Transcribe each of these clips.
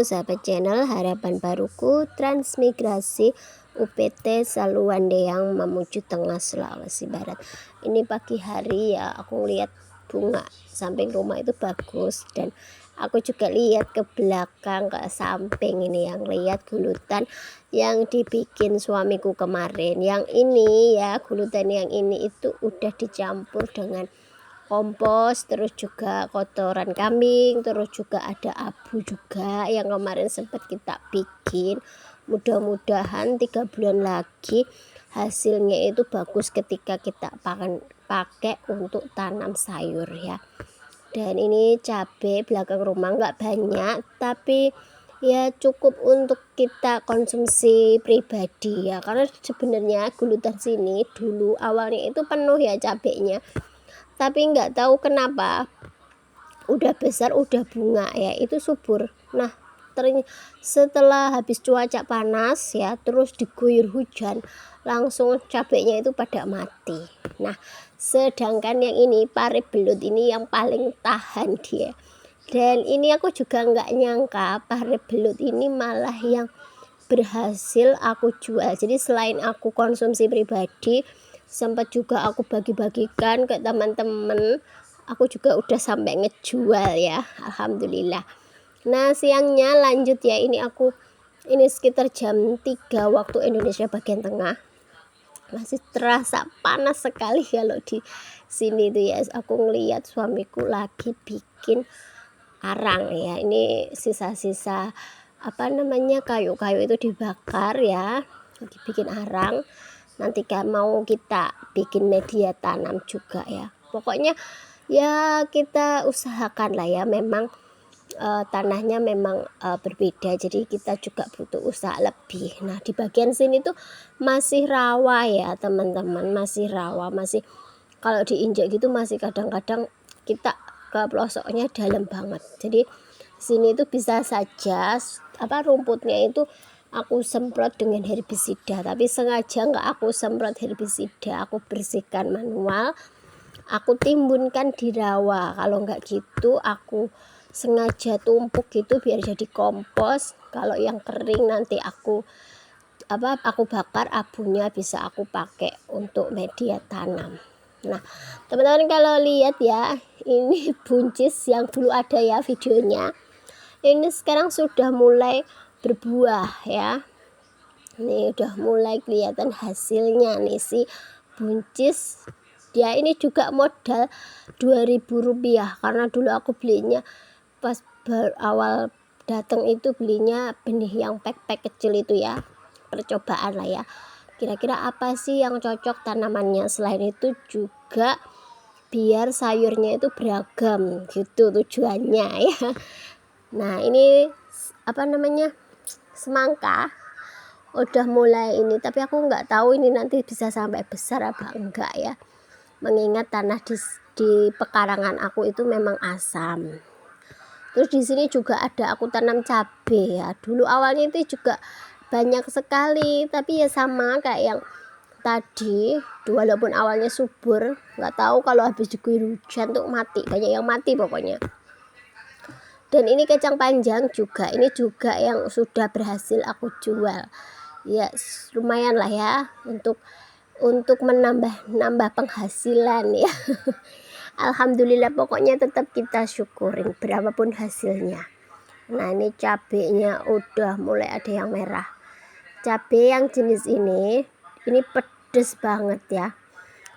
sahabat channel Harapan Baruku transmigrasi UPT Saluandeang menuju tengah Sulawesi Barat. Ini pagi hari ya, aku lihat bunga samping rumah itu bagus, dan aku juga lihat ke belakang, ke samping ini yang lihat gulutan yang dibikin suamiku kemarin. Yang ini ya, gulutan yang ini itu udah dicampur dengan kompos, terus juga kotoran kambing, terus juga ada abu juga yang kemarin sempat kita bikin. Mudah-mudahan 3 bulan lagi hasilnya itu bagus ketika kita pakai untuk tanam sayur ya. Dan ini cabai belakang rumah nggak banyak, tapi ya cukup untuk kita konsumsi pribadi ya, karena sebenarnya gulutan sini dulu awalnya itu penuh ya cabainya, tapi nggak tahu kenapa udah besar, udah bunga ya, itu subur. Nah setelah habis cuaca panas ya, terus diguyur hujan, langsung cabenya itu pada mati. Nah sedangkan yang ini pare belut ini yang paling tahan dia. Dan ini aku juga nggak nyangka pare belut ini malah yang berhasil aku jual. Jadi selain aku konsumsi pribadi, sempat juga aku bagi-bagikan ke teman-teman. Aku juga udah sampai ngejual ya, alhamdulillah. Nah siangnya lanjut ya, ini sekitar jam 3 waktu Indonesia bagian tengah. Masih terasa panas sekali kalau di sini tuh ya. Aku ngeliat suamiku lagi bikin arang ya. Ini sisa-sisa kayu-kayu itu dibakar ya, dibikin arang. Nanti kan mau kita bikin media tanam juga ya. Pokoknya ya kita usahakan lah ya, memang tanahnya memang berbeda, jadi kita juga butuh usaha lebih. Nah di bagian sini tuh masih rawa ya teman-teman, masih rawa, masih kalau diinjak gitu masih kadang-kadang kita ke pelosoknya dalam banget. Jadi sini itu bisa saja rumputnya itu aku semprot dengan herbisida, tapi sengaja nggak aku semprot herbisida, aku bersihkan manual, aku timbunkan di rawa. Kalau nggak gitu aku sengaja tumpuk gitu biar jadi kompos. Kalau yang kering nanti aku bakar abunya, bisa aku pakai untuk media tanam. Nah teman-teman kalau lihat ya, ini buncis yang dulu ada ya videonya, ini sekarang sudah mulai berbuah ya. Ini udah mulai kelihatan hasilnya nih si buncis. Dia ini juga modal Rp2.000, karena dulu aku belinya pas awal datang itu belinya benih yang pack kecil itu ya, percobaan lah ya, kira-kira apa sih yang cocok tanamannya. Selain itu juga biar sayurnya itu beragam gitu tujuannya ya. Nah ini semangka udah mulai ini, tapi aku nggak tahu ini nanti bisa sampai besar apa enggak ya, mengingat tanah di pekarangan aku itu memang asam. Terus di sini juga ada aku tanam cabai ya. Dulu awalnya itu juga banyak sekali, tapi ya sama kayak yang tadi, walaupun awalnya subur, nggak tahu kalau habis diguyur hujan tuh mati, banyak yang mati pokoknya. Dan ini kacang panjang juga, ini juga yang sudah berhasil aku jual. Ya lumayan lah ya untuk menambah penghasilan ya. Alhamdulillah, pokoknya tetap kita syukurin berapapun hasilnya. Nah ini cabenya udah mulai ada yang merah. Cabai yang jenis ini pedes banget ya.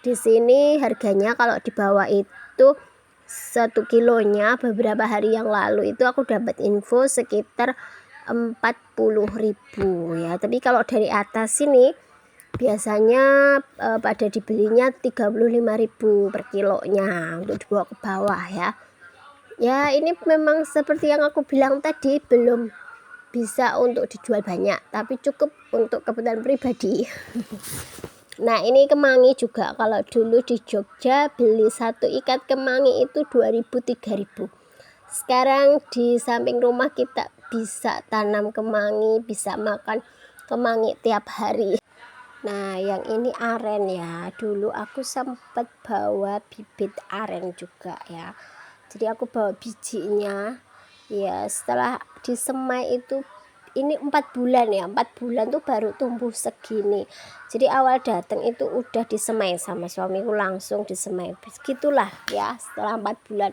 Di sini harganya kalau di bawah itu 1 kilonya beberapa hari yang lalu itu aku dapat info sekitar 40.000 ya. Tapi kalau dari atas sini biasanya pada dibelinya 35.000 per kilonya untuk dibawa ke bawah ya. Ya ini memang seperti yang aku bilang tadi, belum bisa untuk dijual banyak, tapi cukup untuk kebutuhan pribadi. Nah ini kemangi juga, kalau dulu di Jogja beli satu ikat kemangi itu 2.000-3.000. Sekarang di samping rumah kita bisa tanam kemangi, bisa makan kemangi tiap hari. Nah yang ini aren ya, dulu aku sempat bawa bibit aren juga ya, jadi aku bawa bijinya ya. Setelah disemai itu ini 4 bulan ya, 4 bulan tuh baru tumbuh segini. Jadi awal datang itu udah disemai sama suamiku, langsung disemai begitulah ya setelah 4 bulan.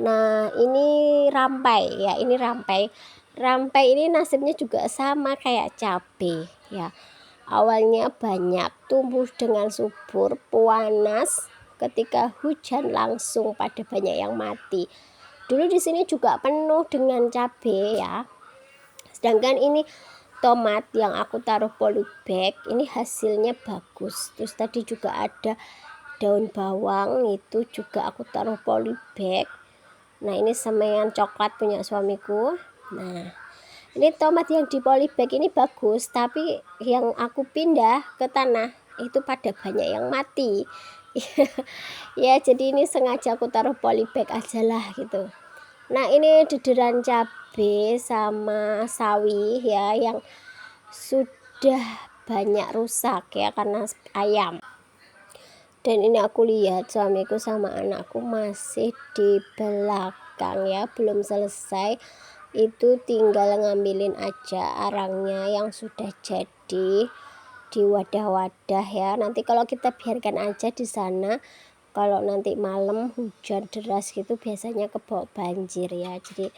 Nah ini rampai ya, ini rampai ini nasibnya juga sama kayak cabai ya. Awalnya banyak, tumbuh dengan subur, panas, ketika hujan langsung pada banyak yang mati. Dulu di sini juga penuh dengan cabai ya. Sedangkan ini tomat yang aku taruh polybag ini hasilnya bagus. Terus tadi juga ada daun bawang itu juga aku taruh polybag. Nah ini semaian coklat punya suamiku. Nah ini tomat yang di polybag ini bagus, tapi yang aku pindah ke tanah itu pada banyak yang mati. Ya jadi ini sengaja aku taruh polybag aja lah gitu. Nah ini dederan cabai sama sawi ya yang sudah banyak rusak ya karena ayam. Dan ini aku lihat suamiku sama anakku masih di belakang ya, belum selesai. Itu tinggal ngambilin aja arangnya yang sudah jadi di wadah-wadah ya. Nanti kalau kita biarkan aja di sana, kalau nanti malam hujan deras gitu biasanya kebawa banjir ya. Jadi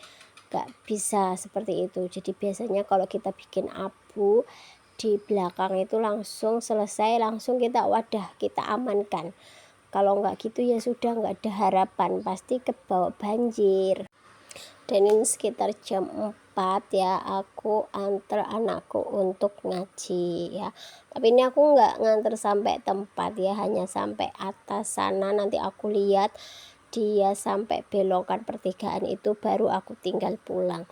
nggak bisa seperti itu. Jadi biasanya kalau kita bikin abu di belakang itu langsung selesai, langsung kita wadah, kita amankan. Kalau nggak gitu ya sudah, nggak ada harapan, pasti kebawa banjir. Dan ini sekitar jam 4 ya, aku antar anakku untuk ngaji ya. Tapi ini aku nggak nganter sampai tempat ya, hanya sampai atas sana. Nanti aku lihat dia sampai belokan pertigaan itu baru aku tinggal pulang.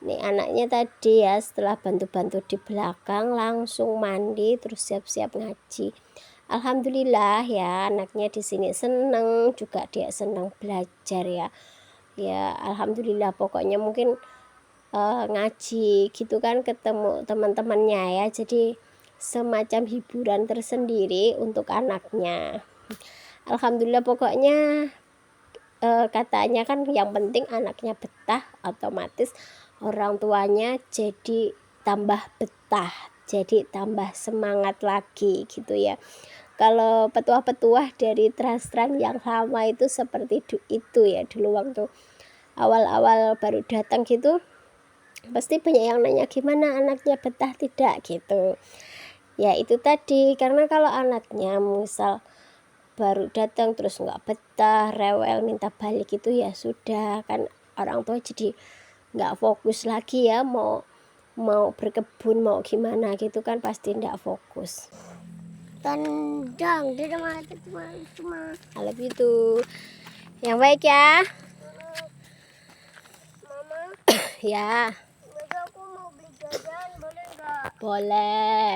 Nih anaknya tadi ya setelah bantu-bantu di belakang langsung mandi terus siap-siap ngaji. Alhamdulillah ya anaknya di sini seneng juga, dia seneng belajar ya. Ya alhamdulillah pokoknya mungkin ngaji gitu kan ketemu teman-temannya ya, jadi semacam hiburan tersendiri untuk anaknya. Alhamdulillah pokoknya katanya kan yang penting anaknya betah, otomatis orang tuanya jadi tambah betah, jadi tambah semangat lagi gitu ya. Kalau petuah-petuah dari Trans-Trans yang lama itu seperti itu ya, dulu waktu awal-awal baru datang gitu pasti banyak yang nanya gimana anaknya betah tidak gitu ya. Itu tadi karena kalau anaknya misal baru datang terus nggak betah, rewel, minta balik itu ya sudah kan orang tua jadi nggak fokus lagi ya, mau berkebun mau gimana gitu kan pasti nggak fokus. Tendang dia cuma kalau gitu yang baik ya mama. Ya aku mau beli jajan, boleh nggak? Boleh.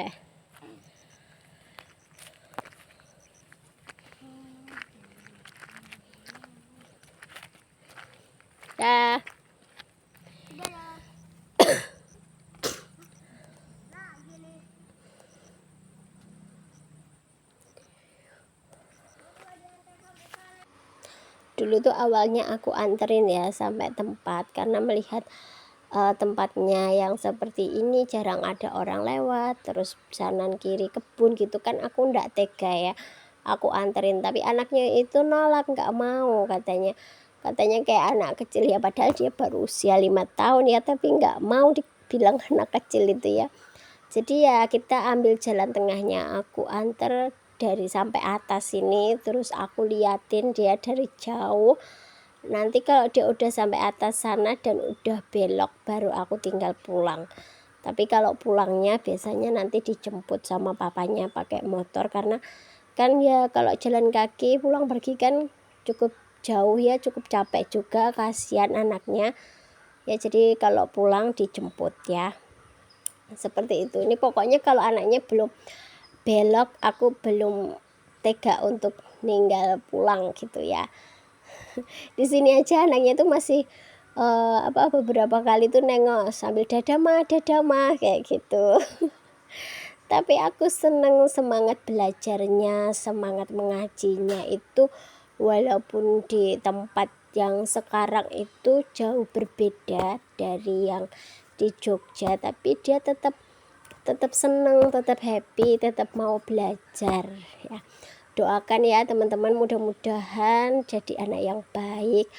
Dah. Dulu tuh awalnya aku anterin ya sampai tempat karena melihat tempatnya yang seperti ini jarang ada orang lewat, terus kanan kiri kebun gitu kan aku ndak tega ya aku anterin. Tapi anaknya itu nolak, nggak mau, katanya kayak anak kecil ya, padahal dia baru usia 5 tahun ya, tapi nggak mau dibilang anak kecil itu ya. Jadi ya kita ambil jalan tengahnya, aku anter dari sampai atas sini, terus aku liatin dia dari jauh. Nanti kalau dia udah sampai atas sana dan udah belok baru aku tinggal pulang. Tapi kalau pulangnya biasanya nanti dijemput sama papanya pakai motor, karena kan ya kalau jalan kaki pulang pergi kan cukup jauh ya, cukup capek juga, kasihan anaknya ya. Jadi kalau pulang dijemput ya, seperti itu. Ini pokoknya kalau anaknya belum belok aku belum tega untuk ninggal pulang gitu ya. Di sini aja anaknya tuh masih beberapa kali tuh nengok sambil dadah mah kayak gitu. Tapi aku seneng semangat belajarnya, semangat mengajinya itu walaupun di tempat yang sekarang itu jauh berbeda dari yang di Jogja, tapi dia tetap senang, tetap happy, tetap mau belajar ya. Doakan ya teman-teman, mudah-mudahan jadi anak yang baik,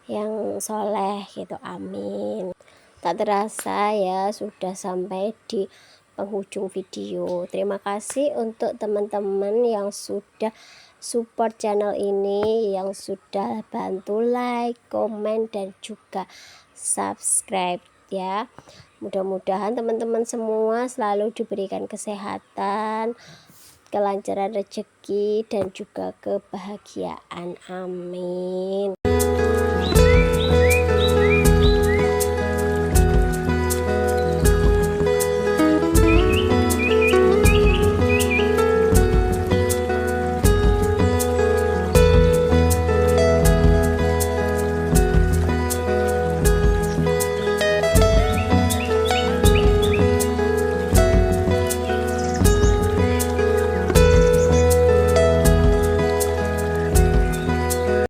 yang soleh gitu, amin. Tak terasa ya sudah sampai di penghujung video. Terima kasih untuk teman-teman yang sudah support channel ini, yang sudah bantu like, komen, dan juga subscribe ya. Mudah-mudahan teman-teman semua selalu diberikan kesehatan, kelancaran rezeki, dan juga kebahagiaan, amin.